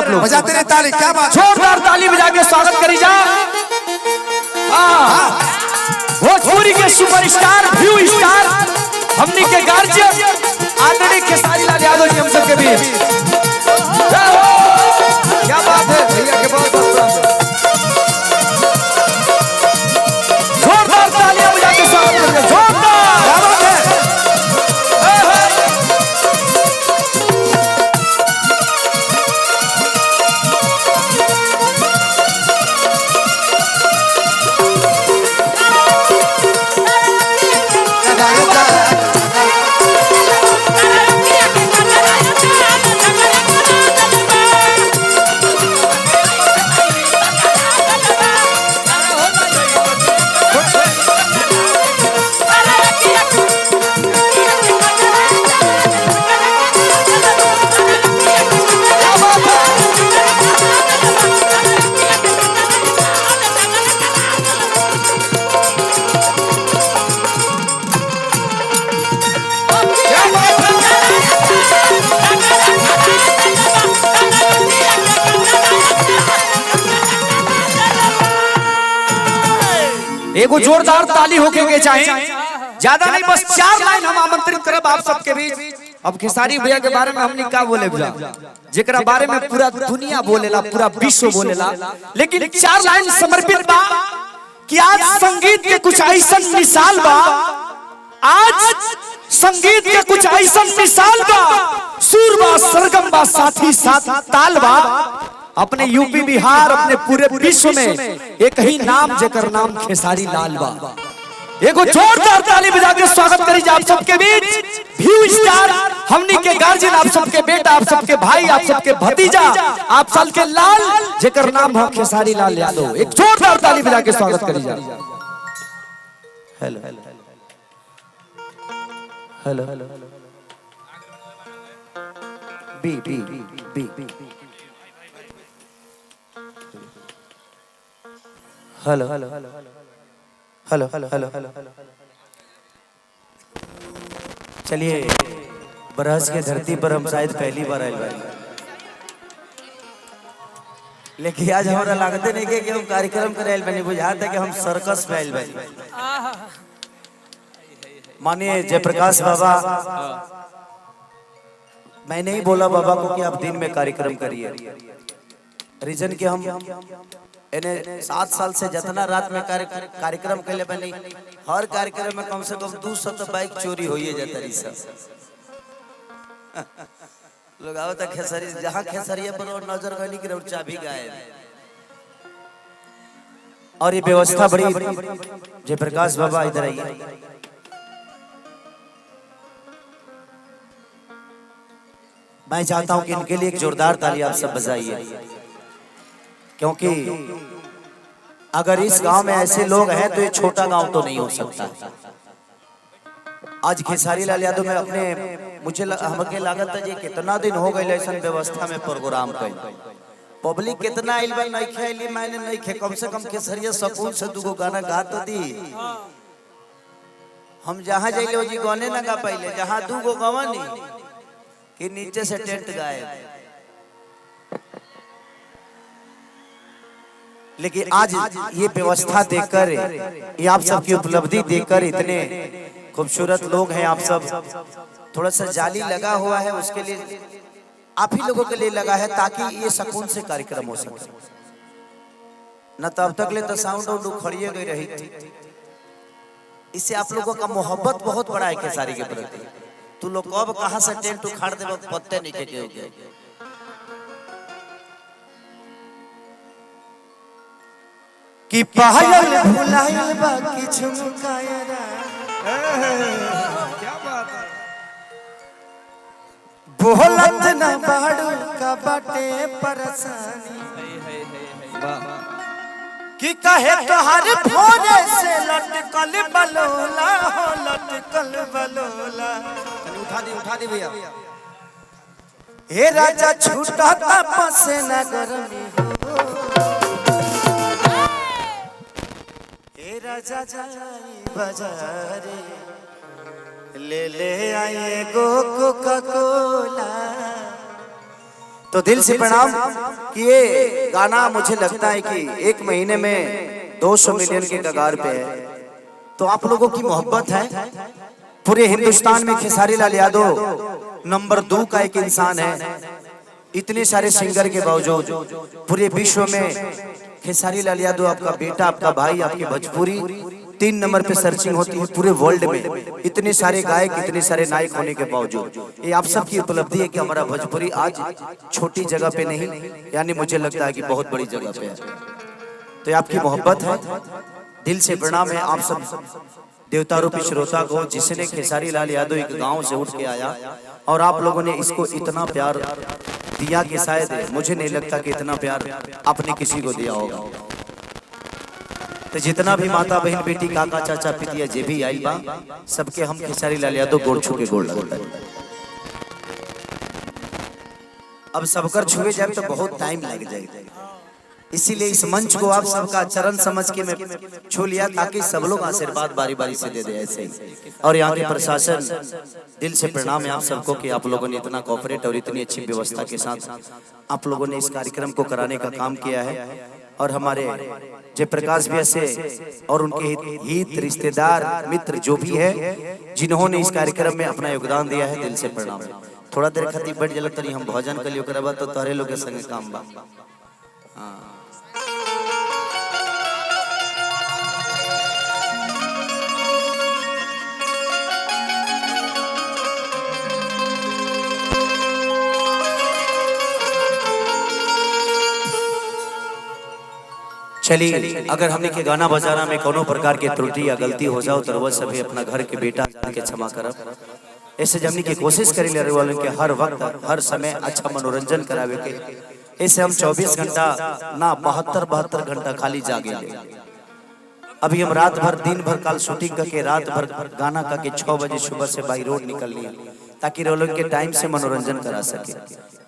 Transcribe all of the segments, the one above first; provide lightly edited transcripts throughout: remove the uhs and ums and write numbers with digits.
आप लोग, बजाते रहे ताली। क्या बात, जोरदार ताली बजा के स्वागत करी जा। भोजपुरी के सुपरस्टार, व्यू स्टार, हमनी के गार्जियन आदरणीय खेसारी लाल यादव जी हम सबके बीच। क्या बात है भैया के बहुत जोरदार तालियां बजा के स्वागत करिए। जोरदार, क्या बात है। एगो जोरदार ताली होके के चाहे, ज्यादा नहीं, बस 4 लाइन हम आमंत्रित करब आप सबके बीच। अब खेसारी भैया के बारे में हमने क्या बोले भैया, जेकरा बारे में पूरा दुनिया बोलेला, पूरा विश्व बोलेला, लेकिन 4 लाइन समर्पित बा कि आज संगीत के कुछ ऐसा मिसाल बा, आज संगीत के कुछ ऐसा मिसाल बा, सुर बा, सरगम बा, साथी साथ ताल बा। अपने यूपी बिहार, अपने पूरे विश्व में एक ही नाम, जेकर नाम खेसारी लाल बा। एगो जोरदार ताली बजा के स्वागत करी आप सबके बीच। व्यू स्टार, हमनी के गार्जियन, आप सबके बेटा, आप सबके भाई, आप सबके भतीजा, आप सबके लाल, जेकर नाम है खेसारी लाल यादव। एक जोरदार ताली बजा के स्वागत करी जा। Hello hello hello B B B hello hello hello hello hello hello hello. चलिए, बरस के धरती पर हम शायद पहली बार आए बारी, लेकिन आज हमारा लागते नहीं कि हम कार्यक्रम करे आए बनी, बुझाता है कि हम सर्कस में आए बारी। मानिए जयप्रकाश बाबा, मैं नहीं बोला बाबा को कि आप दिन में कार्यक्रम करिए, रीजन कि हम इन्हें 7 साल से जितना रात में कार्यक्रम के लिए बनी, हर कार्यक्रम में कम से कम 200 बाइक चोरी हो जाता रही सब। लोग आओ तक खेसरी, जहाँ खेसरिया पर और नजर गनी की चाबी गायब। और ये व्यवस्था बड़ी, जयप्रकाश बाबा इधर आइए। मैं चाहता हूं कि इनके लिए एक जोरदार ताली आप सब बजाइए, क्योंकि अगर इस गांव में ऐसे लोग हैं तो ये छोटा गांव तो नहीं हो सकता। आज खेसारी लाल यादव में अपने, मुझे हमके लागत है जी कितना दिन हो गए ऐसा व्यवस्था में प्रोग्राम कर, पब्लिक कितना आइल बा, नहीं खेली मैंने नहीं खे, कम से कम खेसरिया सकून से 2 गाना गा तो दी। हम जहाँ जाइले जी गाने ना गा पाइले, जहाँ 2 गवानी कि नीचे से टेंट गाए। लेकिन आज ये व्यवस्था देकर, ये आप सबकी उपलब्धि देकर, इतने खूबसूरत लोग हैं आप सब, थोड़ा सा जाली लगा हुआ है, उसके लिए आप ही लोगों के लिए लगा है, ताकि ये सुकून से कार्यक्रम हो सके। न तब तक ले तो साउंड और उखड़िए गई रही थी। इससे आप लोगों का मोहब्बत बहुत बड़ा है खेसारी के प्रति। तू लोग कब कहां से टेंट उखाड़ दे पत्ते नहीं के हो गए। कि पायल भुलाइल बा कि झुमकायरा, क्या बात है। बोलत ना बाड़ू का बाटे परेशानी, कि कहे तोहर भोरे से लटकल बलोला हो, लटकल बलोला। उठा दी भैया। हे राजा छूटा पसे न गरमी हो, हे राजा जाई बाजारे, ले ले आए गो कोका कोला, तो दिल से प्रणाम कि ये गाना मुझे लगता है कि 1 महीने में 200 मिलियन के कगार पे है। तो आप लोगों की मोहब्बत है। पूरे हिंदुस्तान में खेसारी लाल यादव नंबर 2 का एक इंसान है। इतने सारे सिंगर के बावजूद पूरे विश्व में खेसारी लाल यादव आपका बेटा, आपका भाई, आपकी भोजपुरी 3 नंबर पे सर्चिंग होती है पूरे वर्ल्ड में। इतने सारे गायक, इतने सारे नायक होने के बावजूद ये आप सबकी उपलब्धि है कि हमारा भोजपुरी आज छोटी जगह पे नहीं, यानी मुझे लगता है कि बहुत बड़ी जगह पे है। तो आपकी मोहब्बत है, दिल से प्रणाम है आप सब देवता रूपी श्रोता को, जिसने खेसारी लाल यादव एक गांव से उठ के आया और आप लोगों ने इसको इतना प्यार दिया कि शायद मुझे नहीं लगता कि इतना प्यार आपने किसी को दिया होगा। तो जितना भी माता बहन बेटी काका चाचा पितिया जे भी आई बा, सबके हम खेसारी लाल यादव गोड़ छू के गोड़ लगता है। अब सबकर छुए जाए तो बहुत टाइम लग जाएगा, इसीलिए इस मंच को आप सबका चरण समझ के मैं छू लिया ताकि सब लोग आशीर्वाद बारी बारी से दे दे ऐसे ही। और यहाँ के प्रशासन दिल से प्रणाम है आप सबको कि आप लोगों ने इतना कोऑपरेट और इतनी अच्छी व्यवस्था के साथ आप लोगों ने इस कार्यक्रम को कराने का काम किया है। और हमारे जयप्रकाश भैया से और उनके हित रिश्तेदार मित्र जो भी है जिन्होंने इस कार्यक्रम में अपना योगदान दिया है, दिल से प्रणाम है। थोड़ा देर खातिर बैठ जल तरी हम भोजन कर लियो करबा तो तोहरे लोग के संगे काम बा। चलिए, अगर हमने के गाना बजाना में कोनो प्रकार की त्रुटि या गलती हो जाओ तो वह सभी अपना घर के बेटा के क्षमा करब। ऐसे हमने की कोशिश करी ले वालों के हर वक्त हर समय अच्छा मनोरंजन करावे के। ऐसे हम 24 घंटा ना 72 घंटा खाली जागे। अभी हम रात भर दिन भर काल शूटिंग करके रात भर गाना करके 6 बजे सुबह से बाई रोड निकल लिया ताकि वो लोग के टाइम से मनोरंजन करा सके।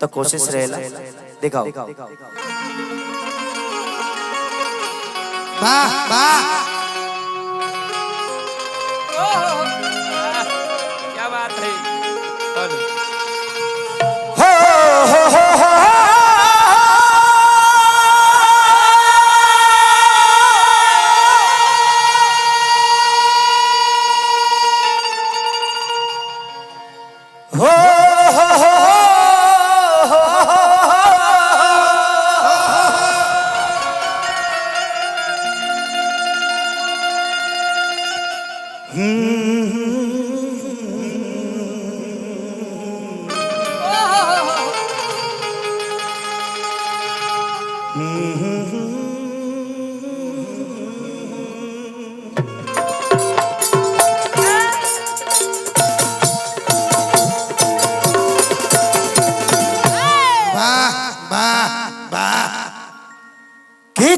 तो कोशिश रहेला, दिखाओ वाह वाह, क्या बात है।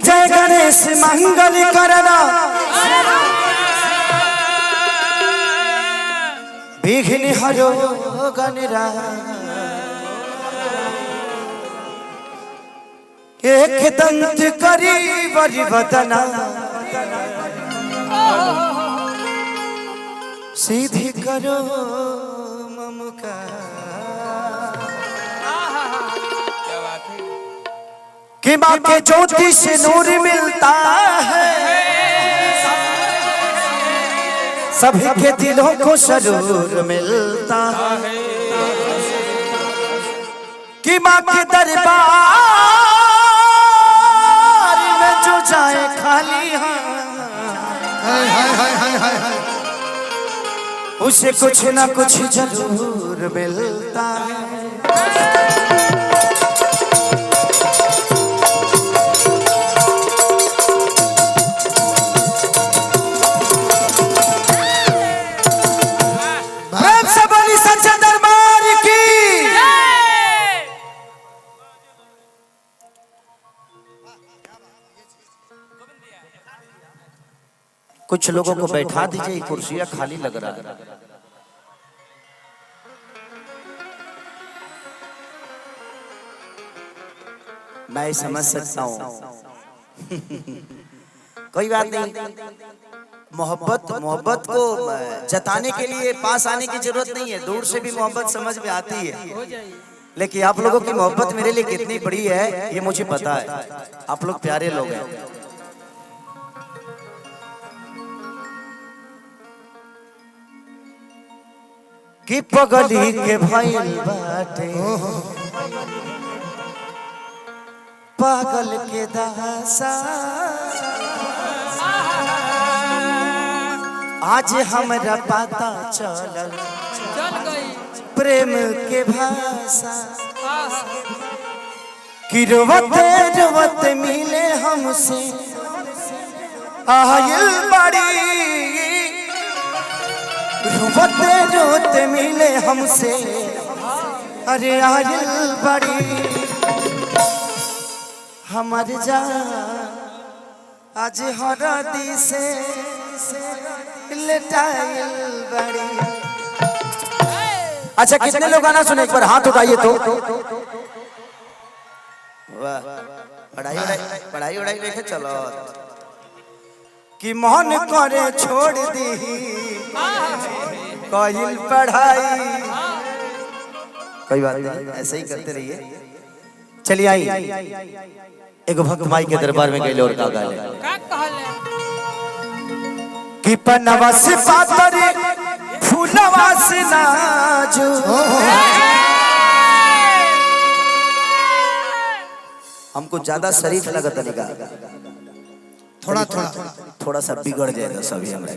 जय गणेश मंगल करना विघ्न हरो गणरा एक दंत करी बरि वदना सीधी करो ममका। कि माँ के ज्योति से नूर मिलता है, सभी के दिलों को सरूर मिलता है। कि माँ के दरबार में जो जाए खाली उसे कुछ ना कुछ जरूर मिलता है। कुछ लोगों को बैठा दीजिए, कुर्सियां खाली लग रहा है। मैं समझ सकता हूं कोई बात नहीं। मोहब्बत को जताने के लिए पास आने की जरूरत नहीं है, दूर से भी मोहब्बत समझ में आती है। लेकिन आप लोगों की मोहब्बत मेरे लिए कितनी बड़ी है ये मुझे पता है। आप लोग प्यारे लोग हैं। कि पगली के भइल बाटे पागल के दासा, आज हमरा पता चलल प्रेम के भाषा। कि रोवते रोवते मिले हमसे आयल बड़ी, रोवते रोवते मिले हमसे अरे आयल बड़ी। हमार जान आज हरदी से लटाइल बड़ी। अच्छा कितने लोग गाना सुने एक बार हाथ उठाइए तो। वाह पढ़ाई उड़ाई लेके चलो कि मोहन करे छोड़ दी कोई पढ़ाई। कोई बात नहीं ऐसे ही करते रहिए। चलिए आई एक भक्त माई के दरबार में गए और का गाले कि पनवा से पातरी फूलवा से नाजो। हमको ज्यादा शरीफ लगता नहीं, थोड़ा सा बिगड़ जाएगा सभी हमारे।